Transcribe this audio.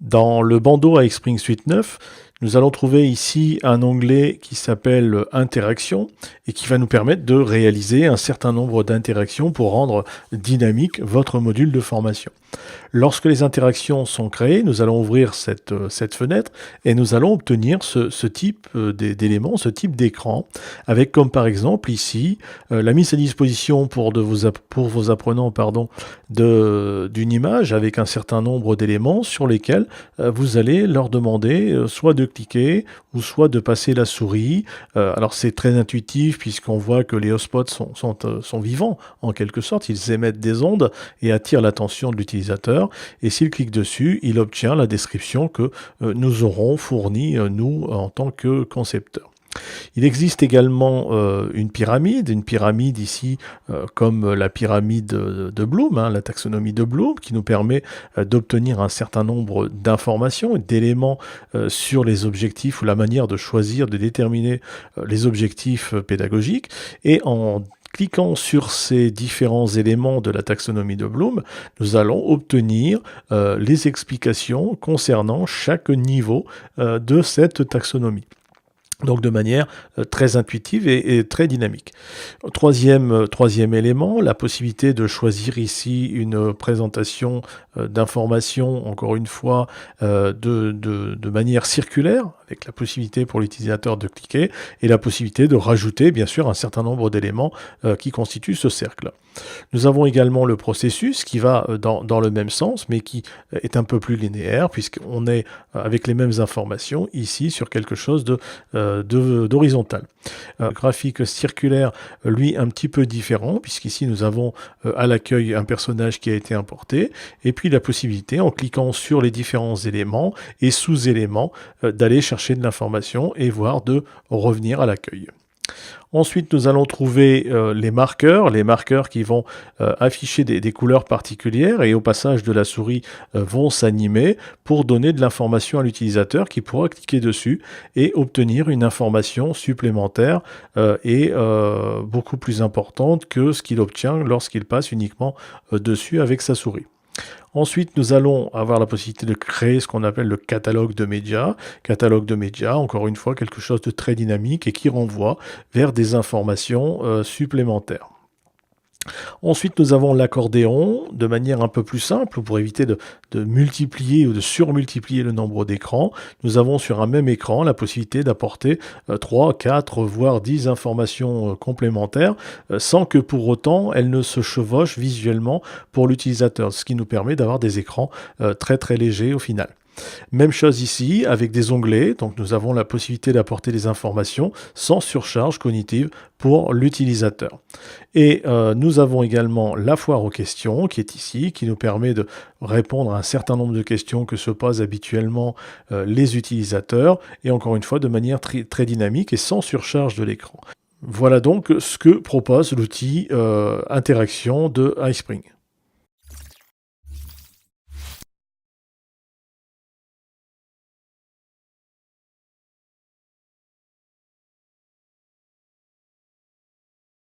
Dans le bandeau avec Spring Suite 9, nous allons trouver ici un onglet qui s'appelle Interaction et qui va nous permettre de réaliser un certain nombre d'interactions pour rendre dynamique votre module de formation. Lorsque les interactions sont créées, nous allons ouvrir cette fenêtre et nous allons obtenir ce type d'éléments, ce type d'écran, avec comme par exemple ici la mise à disposition pour vos apprenants d'une image avec un certain nombre d'éléments sur lesquels vous allez leur demander soit de cliquer ou soit de passer la souris. Alors c'est très intuitif puisqu'on voit que les hotspots sont vivants en quelque sorte, ils émettent des ondes et attirent l'attention de l'utilisateur, et s'il clique dessus, il obtient la description que nous aurons fournie, nous, en tant que concepteurs. Il existe également une pyramide ici comme la pyramide de Bloom, la taxonomie de Bloom, qui nous permet d'obtenir un certain nombre d'informations, d'éléments sur les objectifs ou la manière de choisir, de déterminer les objectifs pédagogiques. Et en cliquant sur ces différents éléments de la taxonomie de Bloom, nous allons obtenir les explications concernant chaque niveau de cette taxonomie. Donc de manière très intuitive et très dynamique. Troisième élément, la possibilité de choisir ici une présentation d'informations, encore une fois, de manière circulaire, avec la possibilité pour l'utilisateur de cliquer, et la possibilité de rajouter, bien sûr, un certain nombre d'éléments qui constituent ce cercle. Nous avons également le processus qui va dans le même sens, mais qui est un peu plus linéaire, puisqu'on est avec les mêmes informations ici sur quelque chose d'horizontal. Graphique circulaire, lui, un petit peu différent, puisqu'ici nous avons à l'accueil un personnage qui a été importé, et puis la possibilité, en cliquant sur les différents éléments et sous-éléments, d'aller chercher de l'information et voire de revenir à l'accueil. Ensuite, nous allons trouver les marqueurs qui vont afficher des couleurs particulières et au passage de la souris vont s'animer pour donner de l'information à l'utilisateur qui pourra cliquer dessus et obtenir une information supplémentaire et beaucoup plus importante que ce qu'il obtient lorsqu'il passe uniquement dessus avec sa souris. Ensuite, nous allons avoir la possibilité de créer ce qu'on appelle le catalogue de médias. Catalogue de médias, encore une fois, quelque chose de très dynamique et qui renvoie vers des informations supplémentaires. Ensuite, nous avons l'accordéon de manière un peu plus simple pour éviter de multiplier ou de surmultiplier le nombre d'écrans. Nous avons sur un même écran la possibilité d'apporter 3, 4, voire 10 informations complémentaires sans que pour autant elles ne se chevauchent visuellement pour l'utilisateur, ce qui nous permet d'avoir des écrans très très légers au final. Même chose ici avec des onglets, donc nous avons la possibilité d'apporter des informations sans surcharge cognitive pour l'utilisateur. Et nous avons également la foire aux questions qui est ici, qui nous permet de répondre à un certain nombre de questions que se posent habituellement les utilisateurs, et encore une fois de manière très dynamique et sans surcharge de l'écran. Voilà donc ce que propose l'outil Interaction de iSpring.